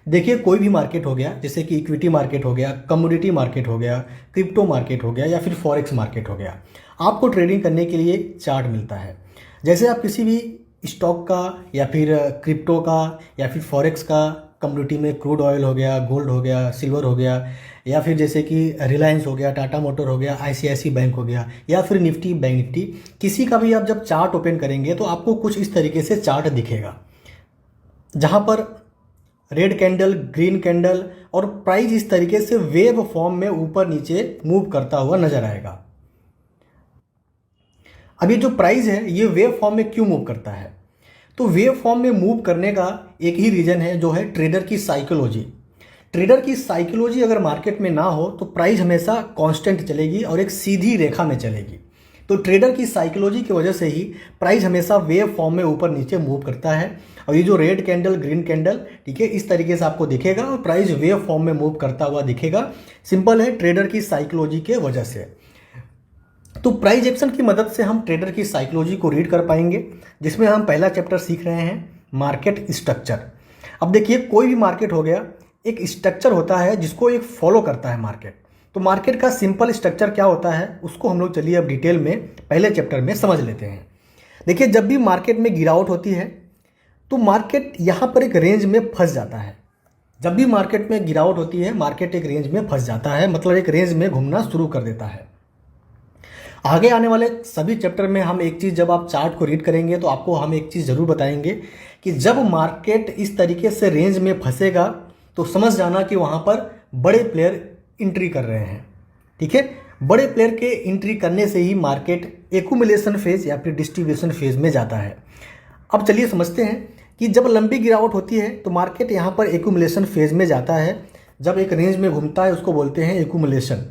देखिए, कोई भी मार्केट हो गया, जैसे कि इक्विटी मार्केट हो गया, कमोडिटी मार्केट हो गया, क्रिप्टो मार्केट हो गया या फिर फॉरेक्स मार्केट हो गया, आपको ट्रेडिंग करने के लिए चार्ट मिलता है। जैसे आप किसी भी स्टॉक का या फिर क्रिप्टो का या फिर फॉरेक्स का, कमोडिटी में क्रूड ऑयल हो गया, गोल्ड हो गया, सिल्वर हो गया, या फिर जैसे कि रिलायंस हो गया, टाटा मोटर हो गया, आईसीआईसी बैंक हो गया, या फिर निफ्टी बैंक निफ्टी, किसी का भी आप जब चार्ट ओपन करेंगे तो आपको कुछ इस तरीके से चार्ट दिखेगा, जहाँ पर रेड कैंडल, ग्रीन कैंडल और प्राइस इस तरीके से वेव फॉर्म में ऊपर नीचे मूव करता हुआ नजर आएगा। अब ये जो प्राइस है ये वेव फॉर्म में क्यों मूव करता है? तो वेव फॉर्म में मूव करने का एक ही रीजन है, जो है ट्रेडर की साइकोलॉजी। ट्रेडर की साइकोलॉजी अगर मार्केट में ना हो तो प्राइस हमेशा कांस्टेंट चलेगी और एक सीधी रेखा में चलेगी। तो ट्रेडर की साइकोलॉजी की वजह से ही प्राइस हमेशा वेव फॉर्म में ऊपर नीचे मूव करता है। और ये जो रेड कैंडल, ग्रीन कैंडल, ठीक है, इस तरीके से आपको दिखेगा और प्राइस वेव फॉर्म में मूव करता हुआ दिखेगा। सिंपल है, ट्रेडर की साइकोलॉजी के वजह से। तो प्राइस एक्शन की मदद से हम ट्रेडर की साइकोलॉजी को रीड कर पाएंगे, जिसमें हम पहला चैप्टर सीख रहे हैं, मार्केट स्ट्रक्चर। अब देखिए, कोई भी मार्केट हो गया, एक स्ट्रक्चर होता है जिसको एक फॉलो करता है मार्केट। तो मार्केट का सिंपल स्ट्रक्चर क्या होता है उसको हम लोग चलिए अब डिटेल में पहले चैप्टर में समझ लेते हैं। देखिए, जब भी मार्केट में गिरावट होती है तो मार्केट यहाँ पर एक रेंज में फंस जाता है। जब भी मार्केट में गिरावट होती है, मार्केट एक रेंज में फंस जाता है, मतलब एक रेंज में घूमना शुरू कर देता है। आगे आने वाले सभी चैप्टर में हम एक चीज़, जब आप चार्ट को रीड करेंगे तो आपको हम एक चीज़ ज़रूर बताएंगे कि जब मार्केट इस तरीके से रेंज में फंसेगा तो समझ जाना कि वहाँ पर बड़े प्लेयर एंट्री कर रहे हैं। ठीक है, बड़े प्लेयर के एंट्री करने से ही मार्केट एक्यूमुलेशन फेज या फिर डिस्ट्रीब्यूशन फेज में जाता है। अब चलिए समझते हैं कि जब लंबी गिरावट होती है तो मार्केट यहाँ पर एक्यूमुलेशन फेज में जाता है। जब एक रेंज में घूमता है उसको बोलते हैं एक्यूमुलेशन।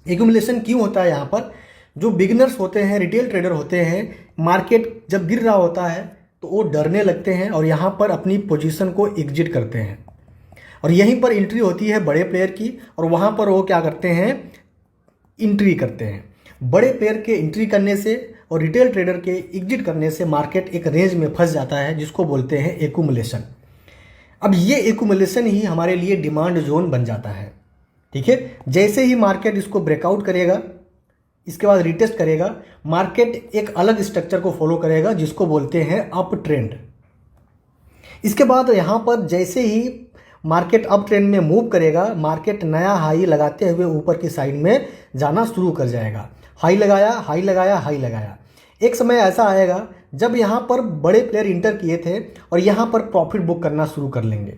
एक्यूमुलेशन क्यों होता है? यहाँ पर जो बिगिनर्स होते हैं, रिटेल ट्रेडर होते हैं, मार्केट जब गिर रहा होता है तो वो डरने लगते हैं और यहाँ पर अपनी पोजीशन को एग्जिट करते हैं। और यहीं पर एंट्री होती है बड़े प्लेयर की, और वहाँ पर वो क्या करते हैं, एंट्री करते हैं। बड़े प्लेयर के एंट्री करने से और रिटेल ट्रेडर के एग्जिट करने से मार्केट एक रेंज में फंस जाता है, जिसको बोलते हैं एक्यूमुलेशन। अब ये एक्यूमुलेशन ही हमारे लिए डिमांड जोन बन जाता है। ठीक है, जैसे ही मार्केट इसको ब्रेकआउट करेगा, इसके बाद रिटेस्ट करेगा, मार्केट एक अलग स्ट्रक्चर को फॉलो करेगा जिसको बोलते हैं अप ट्रेंड। इसके बाद यहाँ पर जैसे ही मार्केट अप ट्रेंड में मूव करेगा, मार्केट नया हाई लगाते हुए ऊपर की साइड में जाना शुरू कर जाएगा। हाई लगाया, हाई लगाया, हाई लगाया। एक समय ऐसा आएगा जब यहाँ पर बड़े प्लेयर इंटर किए थे और यहाँ पर प्रॉफिट बुक करना शुरू कर लेंगे।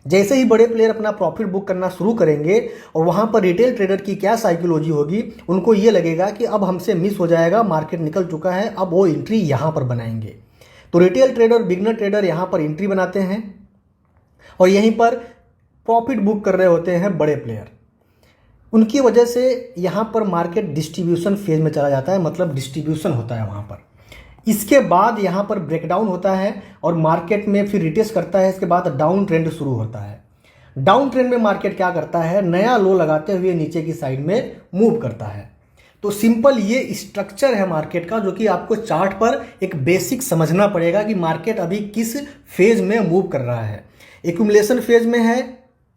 जैसे ही बड़े प्लेयर अपना प्रॉफिट बुक करना शुरू करेंगे और वहाँ पर रिटेल ट्रेडर की क्या साइकोलॉजी होगी, उनको ये लगेगा कि अब हमसे मिस हो जाएगा, मार्केट निकल चुका है, अब वो एंट्री यहाँ पर बनाएंगे। तो रिटेल ट्रेडर, बिगनर ट्रेडर यहाँ पर एंट्री बनाते हैं और यहीं पर प्रॉफिट बुक कर रहे होते हैं बड़े प्लेयर। उनकी वजह से यहाँ पर मार्केट डिस्ट्रीब्यूशन फेज में चला जाता है, मतलब डिस्ट्रीब्यूशन होता है वहाँ पर। इसके बाद यहाँ पर ब्रेकडाउन होता है और मार्केट में फिर रिटेस्ट करता है। इसके बाद डाउन ट्रेंड शुरू होता है। डाउन ट्रेंड में मार्केट क्या करता है, नया लो लगाते हुए नीचे की साइड में मूव करता है। तो सिंपल ये स्ट्रक्चर है मार्केट का, जो कि आपको चार्ट पर एक बेसिक समझना पड़ेगा कि मार्केट अभी किस फेज में मूव कर रहा है। एक्यूमुलेशन फेज में है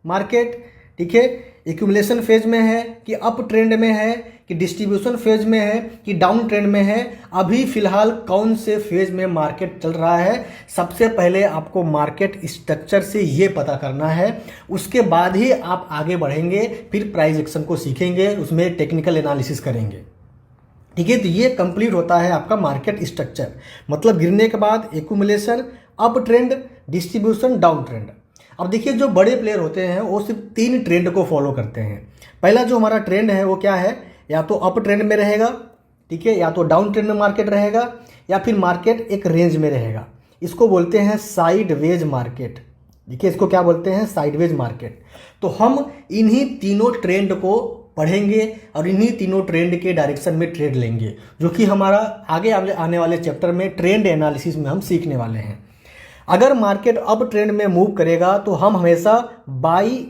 मार्केट, ठीक है, एक्यूमुलेशन फेज में है कि अप ट्रेंड में है कि डिस्ट्रीब्यूशन फेज में है कि डाउन ट्रेंड में है, अभी फिलहाल कौन से फेज में मार्केट चल रहा है, सबसे पहले आपको मार्केट स्ट्रक्चर से ये पता करना है। उसके बाद ही आप आगे बढ़ेंगे, फिर प्राइस एक्शन को सीखेंगे, उसमें टेक्निकल एनालिसिस करेंगे। ठीक है, तो ये कंप्लीट होता है आपका मार्केट स्ट्रक्चर, मतलब गिरने के बाद accumulation, up trend, distribution, down trend. अब देखिए, जो बड़े प्लेयर होते हैं वो सिर्फ 3 ट्रेंड को फॉलो करते हैं। पहला जो हमारा ट्रेंड है वो क्या है, या तो अप ट्रेंड में रहेगा, ठीक है, या तो डाउन ट्रेंड में मार्केट रहेगा, या फिर मार्केट एक रेंज में रहेगा। इसको बोलते हैं साइडवेज मार्केट। देखिए, इसको क्या बोलते हैं, साइडवेज मार्केट। तो हम इन्हीं तीनों ट्रेंड को पढ़ेंगे और इन्हीं तीनों ट्रेंड के डायरेक्शन में ट्रेड लेंगे, जो कि हमारा आगे आने वाले चैप्टर में ट्रेंड एनालिसिस में हम सीखने वाले हैं। अगर मार्केट अप ट्रेंड में मूव करेगा तो हम हमेशा बाई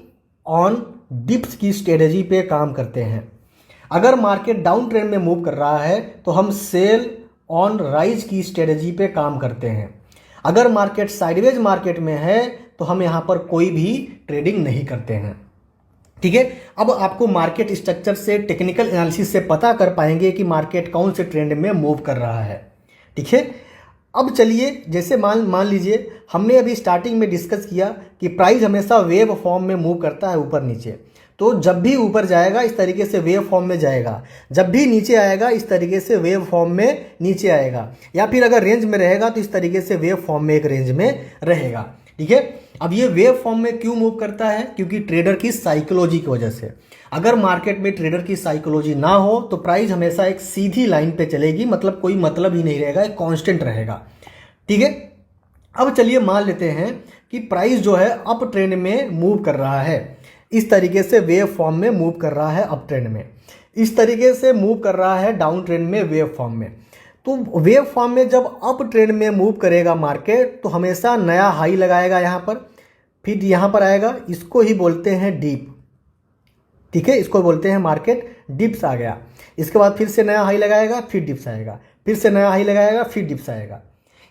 ऑन डिप्स की स्ट्रेटेजी पे काम करते हैं। अगर मार्केट डाउन ट्रेंड में मूव कर रहा है तो हम सेल ऑन राइज की स्ट्रेटेजी पे काम करते हैं। अगर मार्केट साइडवेज मार्केट में है तो हम यहाँ पर कोई भी ट्रेडिंग नहीं करते हैं। ठीक है, अब आपको मार्केट स्ट्रक्चर से, टेक्निकल एनालिसिस से पता कर पाएंगे कि मार्केट कौन से ट्रेंड में मूव कर रहा है। ठीक है, अब चलिए, जैसे मान लीजिए हमने अभी स्टार्टिंग में डिस्कस किया कि प्राइस हमेशा वेव फॉर्म में मूव करता है, ऊपर नीचे। तो जब भी ऊपर जाएगा इस तरीके से वेव फॉर्म में जाएगा, जब भी नीचे आएगा इस तरीके से वेव फॉर्म में नीचे आएगा, या फिर अगर रेंज में रहेगा तो इस तरीके से वेव फॉर्म में एक रेंज में रहेगा। ठीक है, अब ये वेव फॉर्म में क्यों मूव करता है? क्योंकि ट्रेडर की साइकोलॉजी की वजह से। अगर मार्केट में ट्रेडर की साइकोलॉजी ना हो तो प्राइस हमेशा एक सीधी लाइन पे चलेगी, मतलब कोई मतलब ही नहीं रहेगा, एक कांस्टेंट रहेगा। ठीक है, अब चलिए मान लेते हैं कि प्राइस जो है अप ट्रेंड में मूव कर रहा है, इस तरीके से वेव फॉर्म में मूव कर रहा है अप ट्रेंड में, इस तरीके से मूव कर रहा है डाउन ट्रेंड में वेव फॉर्म में। तो वेव फॉर्म में जब अप ट्रेंड में मूव करेगा मार्केट तो हमेशा नया हाई लगाएगा यहाँ पर, फिर यहाँ पर आएगा, इसको ही बोलते हैं डीप। ठीक है, इसको बोलते हैं मार्केट डिप्स आ गया। इसके बाद फिर से नया हाई लगाएगा, फिर डिप्स आएगा, फिर से नया हाई लगाएगा, फिर डिप्स आएगा।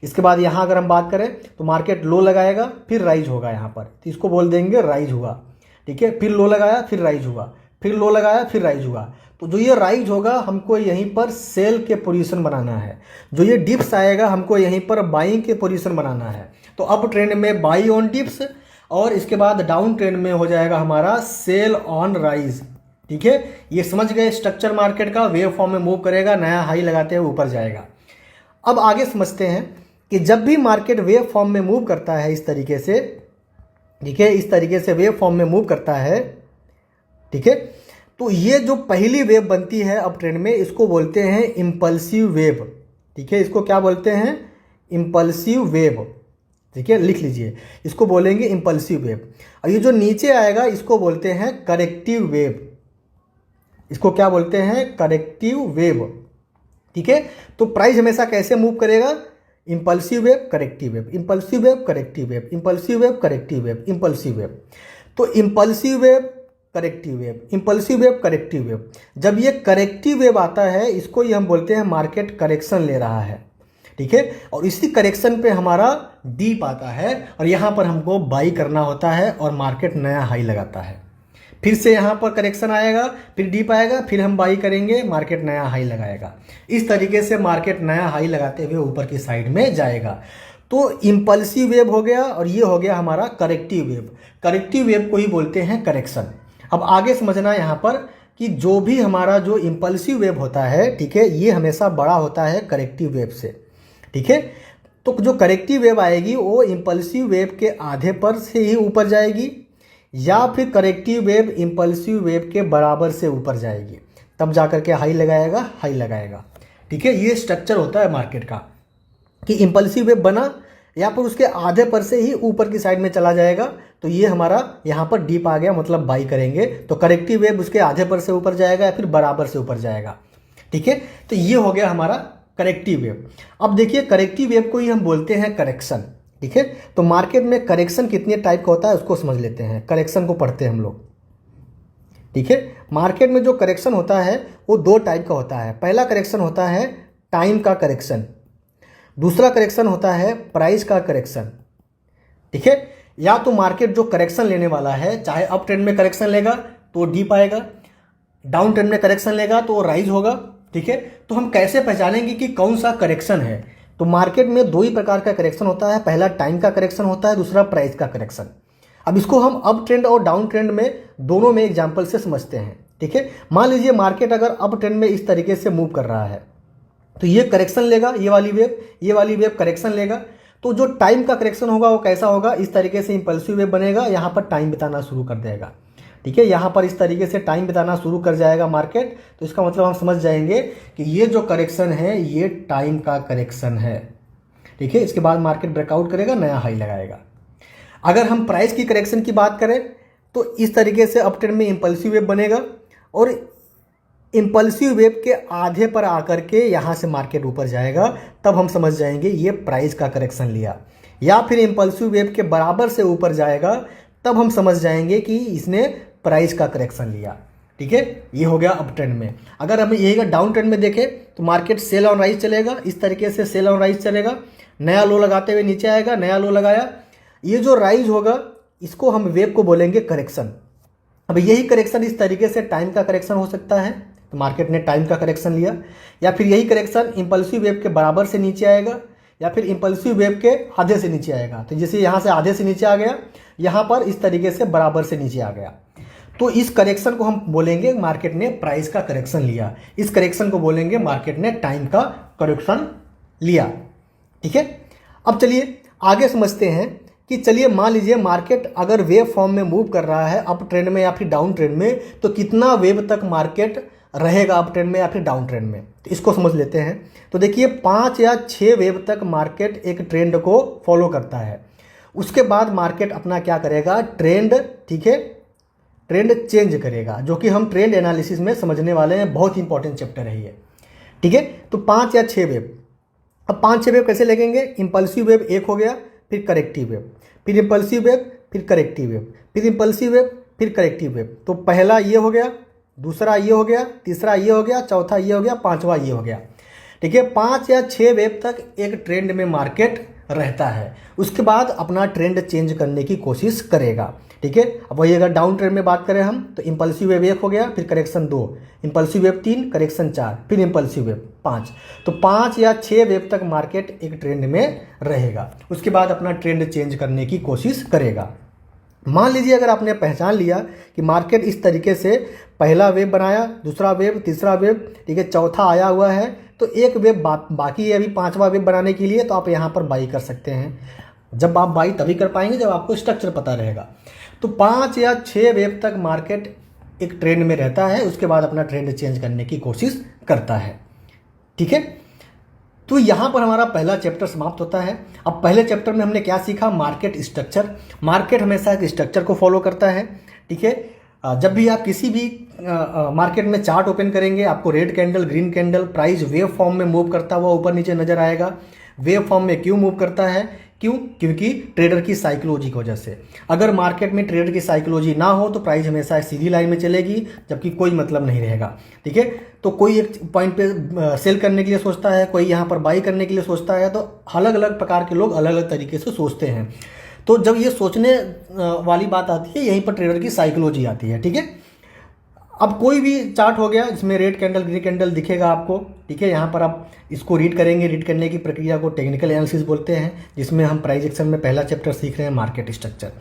इसके बाद यहाँ अगर हम बात करें तो मार्केट लो लगाएगा, फिर राइज होगा यहाँ पर, तो इसको बोल देंगे राइज हुआ। ठीक है, फिर लो लगाया, फिर राइज हुआ, फिर लो लगाया, फिर राइज हुआ। तो जो ये राइज होगा हमको यहीं पर सेल के पोजीशन बनाना है, जो ये डिप्स आएगा हमको यहीं पर बाइंग के पोजीशन बनाना है। तो अप ट्रेंड में बाई ऑन डिप्स, और इसके बाद डाउन ट्रेंड में हो जाएगा हमारा सेल ऑन राइज। ठीक है, ये समझ गए स्ट्रक्चर मार्केट का। वेव फॉर्म में मूव करेगा, नया हाई लगाते हुए ऊपर जाएगा। अब आगे समझते हैं कि जब भी मार्केट वेव फॉर्म में मूव करता है इस तरीके से, ठीक है, इस तरीके से वेव फॉर्म में मूव करता है, ठीक है, तो ये जो पहली वेव बनती है अप ट्रेंड में, इसको बोलते हैं इंपल्सिव वेव। ठीक है, इसको क्या बोलते हैं? Impulsive wave. ठीक है, लिख लीजिए, इसको बोलेंगे इंपल्सिव वेव। और ये जो नीचे आएगा इसको बोलते हैं करेक्टिव वेव। इसको क्या बोलते हैं? Corrective wave. ठीक है, तो प्राइस हमेशा कैसे मूव करेगा? Impulsive wave, corrective wave, impulsive wave, corrective wave, impulsive wave, corrective wave, impulsive wave. तो impulsive wave, corrective wave, impulsive wave, corrective wave. जब ये करेक्टिव वेव आता है इसको ही हम बोलते हैं मार्केट करेक्शन ले रहा है। ठीक है, और इसी करेक्शन पे हमारा डीप आता है और यहाँ पर हमको बाई करना होता है और मार्केट नया हाई लगाता है। फिर से यहाँ पर करेक्शन आएगा, फिर डीप आएगा, फिर हम बाई करेंगे, मार्केट नया हाई लगाएगा। इस तरीके से मार्केट नया हाई लगाते हुए ऊपर की साइड में जाएगा। तो इंपल्सिव वेव हो गया और ये हो गया हमारा करेक्टिव वेव। करेक्टिव वेव को ही बोलते हैं करेक्शन। अब आगे समझना यहाँ पर कि जो भी हमारा जो इंपल्सिव वेव होता है, ठीक है, ये हमेशा बड़ा होता है करेक्टिव वेव से। ठीक है, तो जो करेक्टिव वेव आएगी वो इंपल्सिव वेव के आधे पर से ही ऊपर जाएगी, या फिर करेक्टिव वेव इंपल्सिव वेव के बराबर से ऊपर जाएगी, तब जाकर के हाई लगाएगा, हाई लगाएगा। ठीक है, ये स्ट्रक्चर होता है मार्केट का कि इंपल्सिव वेव बना या फिर उसके आधे पर से ही ऊपर की साइड में चला जाएगा, तो ये हमारा यहाँ पर डीप आ गया, मतलब बाई करेंगे। तो करेक्टिव वेव उसके आधे पर से ऊपर जाएगा या फिर बराबर से ऊपर जाएगा। ठीक है, तो ये हो गया हमारा करेक्टिव वेव। अब देखिए करेक्टिव वेव को ही हम बोलते हैं करेक्शन। ठीक है, तो मार्केट में करेक्शन कितने टाइप का होता है उसको समझ लेते हैं। करेक्शन को पढ़ते हैं हम लोग। ठीक है, मार्केट में जो करेक्शन होता है वो दो टाइप का होता है। पहला करेक्शन होता है टाइम का करेक्शन, दूसरा करेक्शन होता है प्राइस का करेक्शन। ठीक है, या तो मार्केट जो करेक्शन लेने वाला है, चाहे अप ट्रेंड में करेक्शन लेगा तो डीप आएगा, डाउन ट्रेंड में करेक्शन लेगा तो राइज होगा। ठीक है, तो हम कैसे पहचानेंगे कि कौन सा करेक्शन है? तो मार्केट में दो ही प्रकार का करेक्शन होता है, पहला टाइम का करेक्शन होता है, दूसरा प्राइस का करेक्शन। अब इसको हम अप ट्रेंड और डाउन ट्रेंड में दोनों में एग्जाम्पल से समझते हैं। ठीक है, मान लीजिए मार्केट अगर अप ट्रेंड में इस तरीके से मूव कर रहा है तो ये करेक्शन लेगा, ये वाली वेव करेक्शन लेगा। तो जो टाइम का करेक्शन होगा वो कैसा होगा? इस तरीके से इंपल्सिव वेव बनेगा, यहाँ पर टाइम बिताना शुरू कर देगा। ठीक है, यहाँ पर इस तरीके से टाइम बिताना शुरू कर जाएगा मार्केट, तो इसका मतलब हम समझ जाएंगे कि ये जो करेक्शन है ये टाइम का करेक्शन है। ठीक है, इसके बाद मार्केट ब्रेकआउट करेगा, नया हाई लगाएगा। अगर हम प्राइस की करेक्शन की बात करें तो इस तरीके से अप ट्रेंड में इंपल्सिव वेव बनेगा और इंपल्सिव वेव के आधे पर आकर के यहाँ से मार्केट ऊपर जाएगा, तब हम समझ जाएंगे ये प्राइस का करेक्शन लिया। या फिर इंपल्सिव वेव के बराबर से ऊपर जाएगा, तब हम समझ जाएंगे कि इसने प्राइस का करेक्शन लिया। ठीक है, ये हो गया अप ट्रेंड में। अगर हम यही डाउन ट्रेंड में देखें तो मार्केट सेल ऑन राइज चलेगा, इस तरीके से सेल ऑन राइज चलेगा, नया लो लगाते हुए नीचे आएगा, नया लो लगाया, ये जो राइज होगा इसको हम वेव को बोलेंगे करेक्शन। अब यही करेक्शन इस तरीके से टाइम का करेक्शन हो सकता है, तो मार्केट ने टाइम का करेक्शन लिया, या फिर यही करेक्शन इंपल्सिव वेव के बराबर से नीचे आएगा, या फिर इंपल्सिव वेव के आधे से नीचे आएगा। तो जैसे यहाँ से आधे से नीचे आ गया, यहाँ पर इस तरीके से बराबर से नीचे आ गया, तो इस करेक्शन को हम बोलेंगे मार्केट ने प्राइस का करेक्शन लिया। इस करेक्शन को बोलेंगे मार्केट ने टाइम का करेक्शन लिया। ठीक है, अब चलिए आगे समझते हैं कि चलिए मान लीजिए मार्केट अगर वेव फॉर्म में मूव कर रहा है अप ट्रेंड में या फिर डाउन ट्रेंड में, तो कितना वेव तक मार्केट रहेगा अप ट्रेंड में या फिर डाउन ट्रेंड में, तो इसको समझ लेते हैं। तो देखिए 5 या 6 वेव तक मार्केट एक ट्रेंड को फॉलो करता है, उसके बाद मार्केट अपना क्या करेगा, ट्रेंड, ठीक है, ट्रेंड चेंज करेगा, जो कि हम ट्रेंड एनालिसिस में समझने वाले हैं, बहुत इंपॉर्टेंट चैप्टर है ये। ठीक है, तो 5 या 6 वेव। अब 5-6 वेव कैसे लगेंगे, इंपल्सिव वेव एक हो गया, फिर करेक्टिव वेव, फिर इंपल्सिव वेव, फिर करेक्टिव वेव, फिर इंपल्सिव वेव, फिर करेक्टिव वेव। तो पहला ये हो गया, दूसरा ये हो गया, तीसरा ये हो गया, चौथा ये हो गया, पांचवा ये हो गया। ठीक है, 5 या 6 वेव तक एक ट्रेंड में मार्केट रहता है, उसके बाद अपना ट्रेंड चेंज करने की कोशिश करेगा। ठीक है, अब वही अगर डाउन ट्रेंड में बात करें हम, तो इंपल्सिव वेव 1 हो गया, फिर करेक्शन 2, इंपल्सिव वेव 3, करेक्शन 4, फिर इंपल्सिव वेव 5। तो 5 या 6 वेव तक मार्केट एक ट्रेंड में रहेगा, उसके बाद अपना ट्रेंड चेंज करने की कोशिश करेगा। मान लीजिए अगर आपने पहचान लिया कि मार्केट इस तरीके से पहला वेव बनाया, दूसरा वेव, तीसरा वेव, ठीक है, चौथा आया हुआ है, तो एक वेव बाकी है अभी 5वां वेव बनाने के लिए, तो आप यहाँ पर बाई कर सकते हैं। जब आप बाई तभी कर पाएंगे जब आपको स्ट्रक्चर पता रहेगा। तो 5 या 6 वेव तक मार्केट एक ट्रेंड में रहता है, उसके बाद अपना ट्रेंड चेंज करने की कोशिश करता है। ठीक है, तो यहाँ पर हमारा पहला चैप्टर समाप्त होता है। अब पहले चैप्टर में हमने क्या सीखा, मार्केट स्ट्रक्चर। मार्केट हमेशा एक स्ट्रक्चर को फॉलो करता है। ठीक है, जब भी आप किसी भी मार्केट में चार्ट ओपन करेंगे, आपको red candle, green candle, price wave form में मूव करता हुआ ऊपर नीचे नजर आएगा। वेव फॉर्म में क्यों मूव करता है, क्यों, क्योंकि ट्रेडर की साइकोलॉजी की वजह से। अगर मार्केट में ट्रेडर की साइकोलॉजी ना हो तो प्राइस हमेशा सीधी लाइन में चलेगी, जबकि कोई मतलब नहीं रहेगा। ठीक है, तो कोई एक पॉइंट पे सेल करने के लिए सोचता है, कोई यहाँ पर बाई करने के लिए सोचता है, तो अलग अलग प्रकार के लोग अलग अलग तरीके से सोचते हैं। तो जब ये सोचने वाली बात आती है, यहीं पर ट्रेडर की साइकोलॉजी आती है। ठीक है, अब कोई भी चार्ट हो गया जिसमें रेड कैंडल, ग्रीन कैंडल दिखेगा आपको। ठीक है, यहाँ पर आप इसको रीड करेंगे, रीड करने की प्रक्रिया को टेक्निकल एनालिसिस बोलते हैं, जिसमें हम प्राइस एक्शन में पहला चैप्टर सीख रहे हैं, मार्केट स्ट्रक्चर।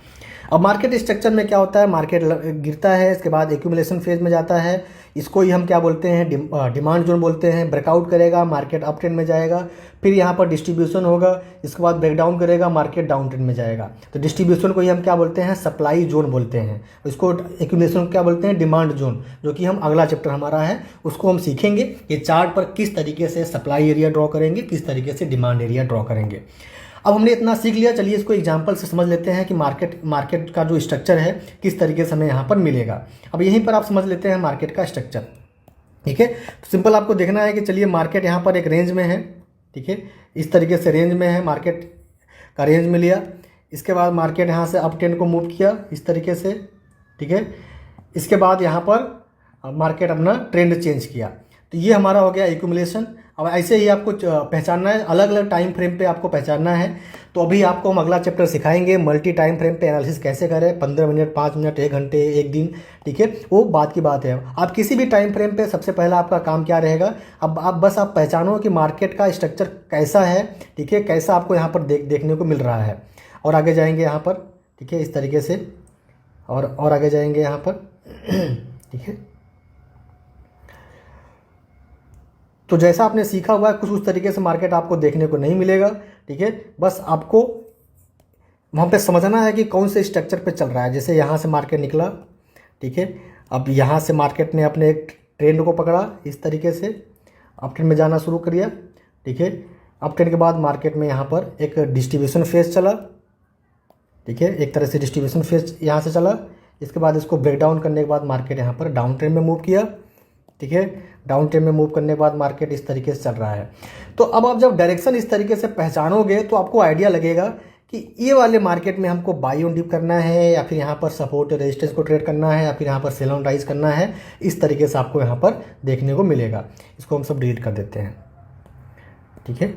अब मार्केट स्ट्रक्चर में क्या होता है, मार्केट गिरता है, इसके बाद एक्यूमुलेशन फेज में जाता है, इसको ही हम क्या बोलते हैं, डिमांड जोन बोलते हैं। ब्रेकआउट करेगा, मार्केट अप ट्रेंड में जाएगा, फिर यहाँ पर डिस्ट्रीब्यूशन होगा, इसके बाद ब्रेकडाउन करेगा, मार्केट डाउन ट्रेंड में जाएगा। तो डिस्ट्रीब्यूशन को ही हम क्या बोलते हैं, सप्लाई जोन बोलते हैं। इसको एक्यूमुलेशन को क्या बोलते हैं, डिमांड जोन, जो कि हम अगला चैप्टर हमारा है उसको हम सीखेंगे कि चार्ट पर किस तरीके से सप्लाई एरिया ड्रॉ करेंगे, किस तरीके से डिमांड एरिया ड्रॉ करेंगे। अब हमने इतना सीख लिया, चलिए इसको एग्जांपल से समझ लेते हैं कि मार्केट का जो स्ट्रक्चर है किस तरीके से हमें यहाँ पर मिलेगा। अब यहीं पर आप समझ लेते हैं मार्केट का स्ट्रक्चर। ठीक है, तो सिंपल आपको देखना है कि चलिए मार्केट यहाँ पर एक रेंज में है। ठीक है, इस तरीके से रेंज में है, मार्केट का रेंज में लिया, इसके बाद मार्केट यहाँ से अप ट्रेंड को मूव किया इस तरीके से। ठीक है, इसके बाद यहाँ पर मार्केट अपना ट्रेंड चेंज किया, तो ये हमारा हो गया एक्यूमुलेशन। अब ऐसे ही आपको पहचानना है, अलग अलग टाइम फ्रेम पे आपको पहचानना है। तो अभी आपको हम अगला चैप्टर सिखाएंगे, मल्टी टाइम फ्रेम पे एनालिसिस कैसे करें, 15 मिनट, 5 मिनट, 1 घंटे, 1 दिन। ठीक है, वो बात की बात है। आप किसी भी टाइम फ्रेम पे सबसे पहला आपका काम क्या रहेगा, अब आप बस आप पहचानो कि मार्केट का स्ट्रक्चर कैसा है। ठीक है, कैसा आपको यहाँ पर देखने को मिल रहा है, और आगे जाएंगे यहाँ पर। ठीक है, इस तरीके से और आगे जाएंगे यहाँ पर। ठीक है, तो जैसा आपने सीखा हुआ है कुछ उस तरीके से मार्केट आपको देखने को नहीं मिलेगा। ठीक है, बस आपको वहाँ पे समझना है कि कौन से स्ट्रक्चर पे चल रहा है। जैसे यहाँ से मार्केट निकला, ठीक है, अब यहाँ से मार्केट ने अपने एक ट्रेंड को पकड़ा इस तरीके से, अप ट्रेंड में जाना शुरू कर दिया। ठीक है, अप ट्रेंड के बाद मार्केट में यहाँ पर एक डिस्ट्रीब्यूशन फेज चला। ठीक है, एक तरह से डिस्ट्रीब्यूशन फेज यहाँ से चला, इसके बाद इसको ब्रेक डाउन करने के बाद मार्केट यहाँ पर डाउन ट्रेंड में मूव किया। ठीक है, डाउन ट्रेंड में मूव करने के बाद मार्केट इस तरीके से चल रहा है। तो अब आप जब डायरेक्शन इस तरीके से पहचानोगे तो आपको आइडिया लगेगा कि ये वाले मार्केट में हमको बाई ऑन डिप करना है, या फिर यहाँ पर सपोर्ट रेजिस्टेंस को ट्रेड करना है, या फिर यहाँ पर सेल ऑन राइज करना है। इस तरीके से आपको यहाँ पर देखने को मिलेगा। इसको हम सब डिलीट कर देते हैं। ठीक है,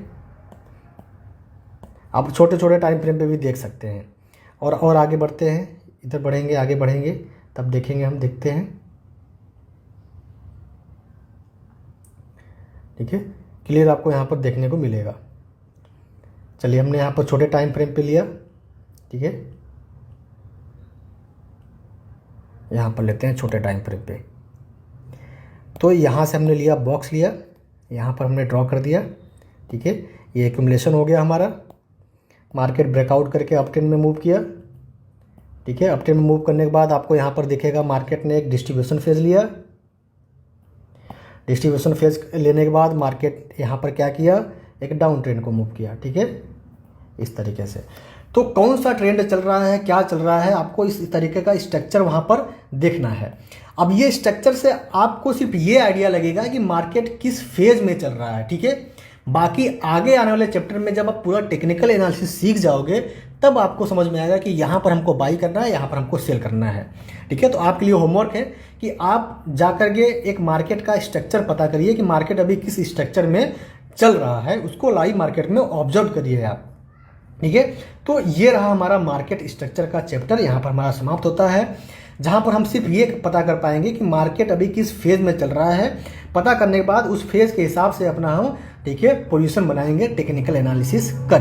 आप छोटे छोटे टाइम फ्रेम पे भी देख सकते हैं। और आगे बढ़ते हैं, इधर बढ़ेंगे, आगे बढ़ेंगे, तब देखेंगे हम, देखते हैं। ठीक है, क्लियर आपको यहाँ पर देखने को मिलेगा। चलिए, हमने यहाँ पर छोटे टाइम फ्रेम पे लिया। ठीक है, यहाँ पर लेते हैं छोटे टाइम फ्रेम पे। तो यहाँ से हमने लिया, बॉक्स लिया, यहाँ पर हमने ड्रॉ कर दिया। ठीक है, ये एक्यूमुलेशन हो गया हमारा। मार्केट ब्रेकआउट करके अप ट्रेंड में मूव किया। ठीक है, अप ट्रेंड में मूव करने के बाद आपको यहाँ पर दिखेगा मार्केट ने एक डिस्ट्रीब्यूशन फेज लिया। डिस्ट्रीब्यूशन फेज लेने के बाद मार्केट यहाँ पर क्या किया, एक डाउन ट्रेंड को मूव किया। ठीक है, इस तरीके से। तो कौन सा ट्रेंड चल रहा है, क्या चल रहा है, आपको इस तरीके का स्ट्रक्चर वहाँ पर देखना है। अब ये स्ट्रक्चर से आपको सिर्फ ये आइडिया लगेगा कि मार्केट किस फेज में चल रहा है। ठीक है, बाकी आगे आने वाले चैप्टर में जब आप पूरा टेक्निकल एनालिसिस सीख जाओगे तब आपको समझ में आएगा कि यहाँ पर हमको बाई करना है, यहाँ पर हमको सेल करना है। ठीक है, तो आपके लिए होमवर्क है कि आप जाकर के एक मार्केट का स्ट्रक्चर पता करिए कि मार्केट अभी किस स्ट्रक्चर में चल रहा है, उसको लाइव मार्केट में ऑब्जर्व करिए आप। ठीक है, तो ये रहा हमारा मार्केट स्ट्रक्चर का चैप्टर, यहाँ पर हमारा समाप्त होता है, जहाँ पर हम सिर्फ ये पता कर पाएंगे कि मार्केट अभी किस फेज में चल रहा है। पता करने के बाद उस फेज के हिसाब से अपना हम, ठीक है, पोजीशन बनाएंगे टेक्निकल एनालिसिस कर।